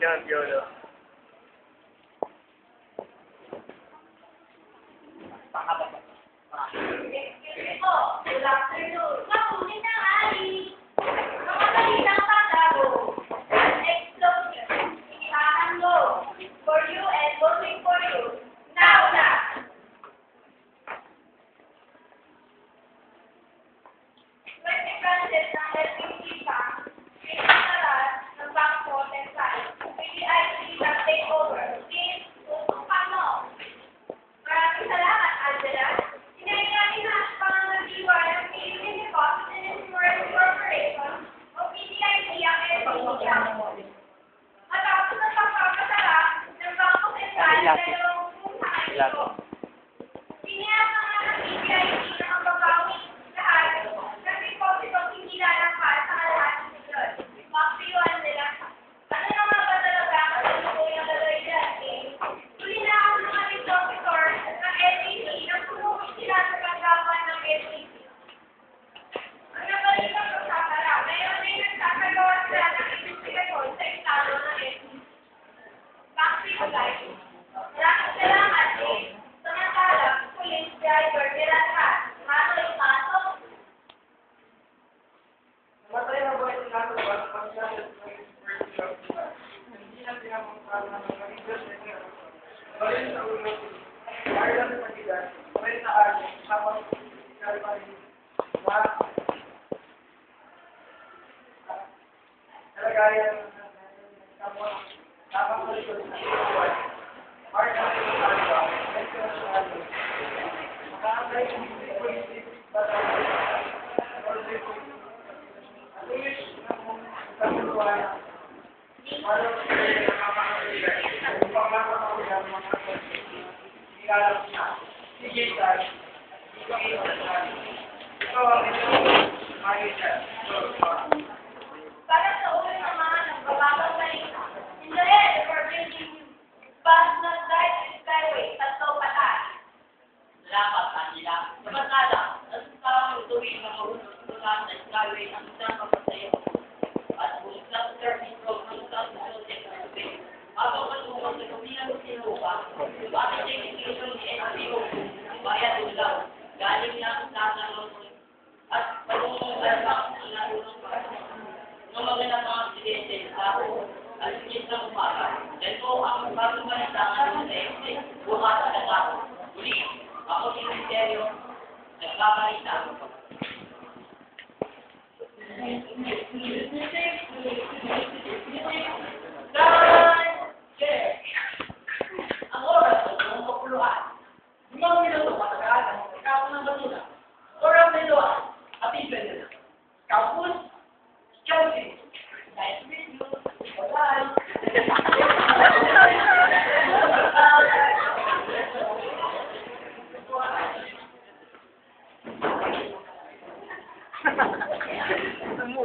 Yan, Piolo. Good afternoon. Makunin na, Ali. Makakalitang patago. An explosion. Isahan mo. For you and voting for you. Now na. Pwede branches ng LPG Bank, pinagsarat ng Bangko Central. PDIC na takeover. Please, tutukan mo. Maraming salamat, Angela. Hinahingani na ang pangangasiwa ng Philippine Deposit and Insurance Corporation o PDIC ang LPG Bank. Matapos ang pagpapasara ng Bangko Sentral ng 2 taon ito, pinayagan ng PDIC na magbabawi lahat ng depositong hindi lalangkal sa kalahating milyon. Makpiyuan nila. Ano naman ba talaga ang kasalukuyang gagawin dyan, eh? Tuli na ako ng mga depositor ng LPG na sumukot sila sa tanggapan ng LPG. Ang nabalikan ko sa para, mayroon ay nagsasagawa sila ng investigasyon sa estado ng LPG. Makpiyuan. Maraming salamat, eh. Samantala, police driver nila lahat. Manoy pasok. Matay na ba ito natin ba? Pag natin hindi na pinapangkalan ng pag-ibig na balin sa ulo. Kaya lang sa pag-ibig. Balin sa army. Tapos, kaya pa rin. Talagayan ng kapwa. Tapos sa likod sa iwan. Mark na rin sa army. Ito na sa army. Makakatay kung hindi politik. Para sa ulo ng mga nagbababang balita. In the end, we're building bus not drive skyway, tatlo patay. Dapat kanila. Samantala, nasusunod tuwing na mahulog-sulat sa skyway ang isang kapatay at bulusang service road ng isang susunod sa tubig. Habang matungkol sa kabilang sinupa, yung ating technication ni NPO, bayan ulaw, galing lang sa tanong at pagmumulan sa sinarunong ng magandang mga aksidente sa aligid ng umaga. Yan po ang bagong balitangan ng TFC, bukas sa gato. Uli, ako si Ministeryo, nagbabalita. Ang oras ng mga kapuluhan, 5 minuto matagaan ang pagkakao ng basura. Oras na ito at ibig. Kapus, Chelsea. Nice to meet you. Bye-bye. Ano mo?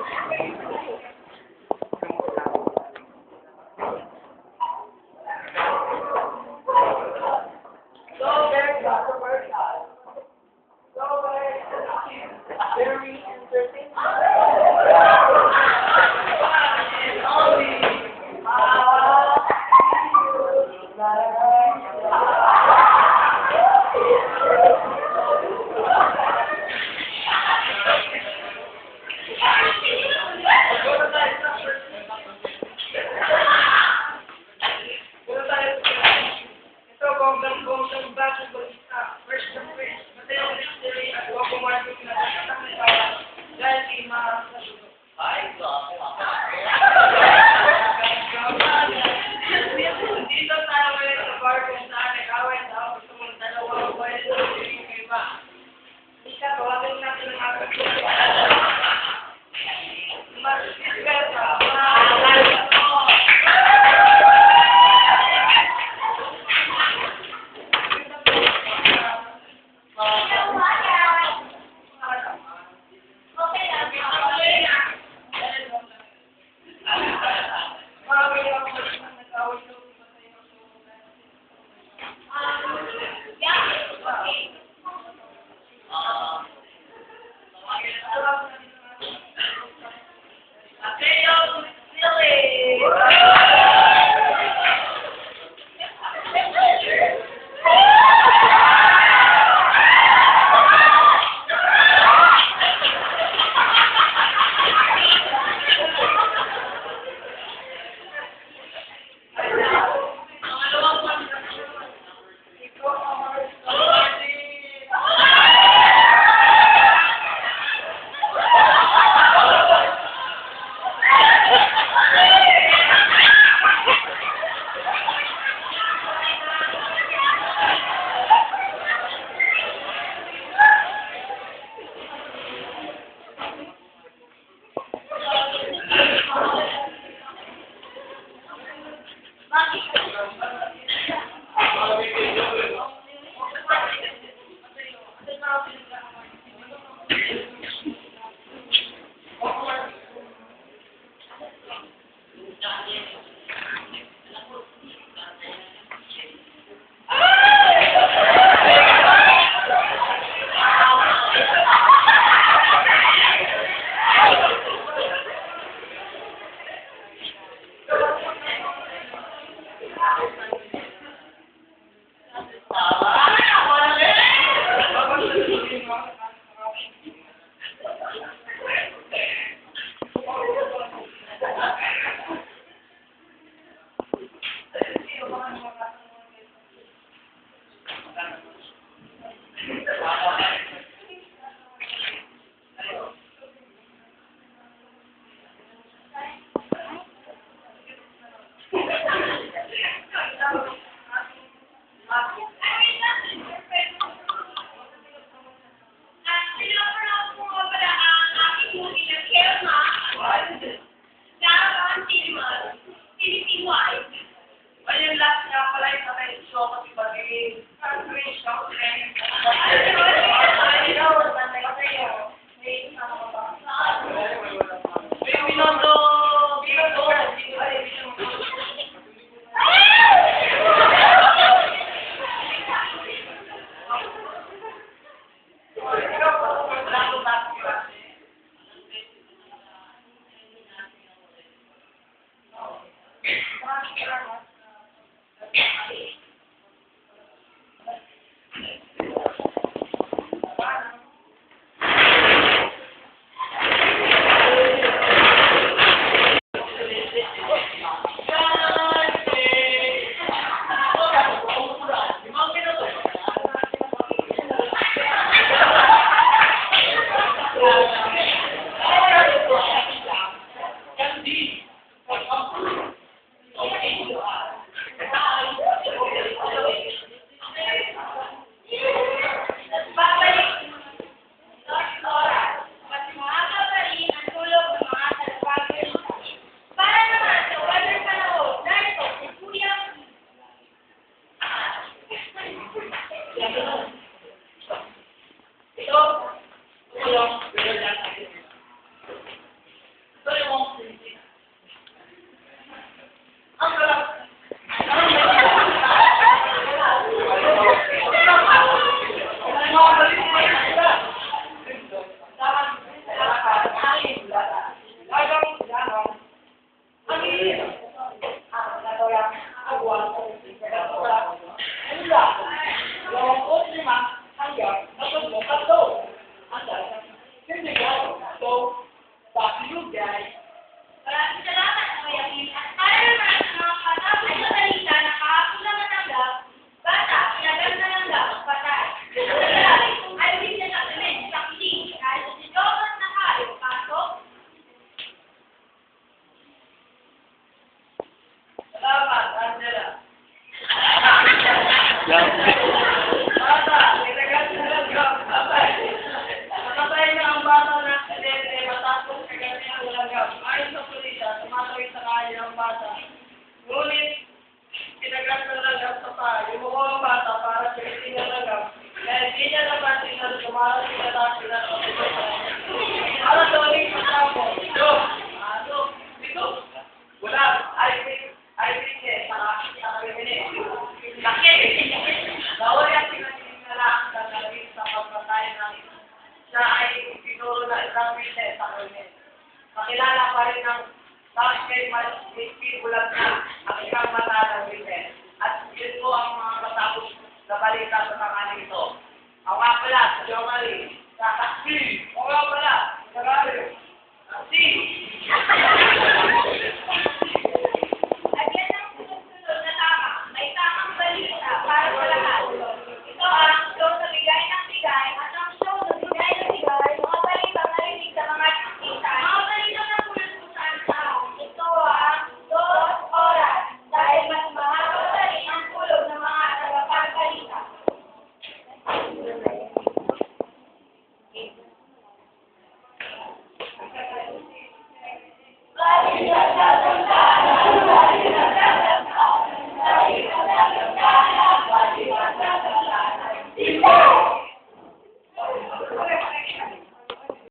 Maraming salamat, Kuya Kim. At para naman sa mga patapos na balita na kahapon na natanggap, bata, pinaganda ng dapat patay. Ay, hindi na sa krimen, sa kiling, kahit si Jonas na kayo, pasok. Salamat, Angela. Bata, ilagat na lang ka. Nakatay na ang bata na aksidente matapos kagani ang ulagam. Ayon sa pulisya, tumatawid sa kanya ang bata. Ngunit, kinagat na lang sa pa. Yumuko ang bata para pilitin ang lagam. Dahil di niya napansin na tumalas si lalaki na para sa uling matapos. Dito. Wala. I think sa krimen. Bakit? Bawal yung pinag-ingalaan sa nalagin sa pagpatay ng siya ay sinuro na isang witness sa krimen. Makilala pa rin ng suspect Miss Bulag na ang isang mata ng witness. At yun po ang mga matapos na balita sa tangan ito. Ang nga pala, si Jomari,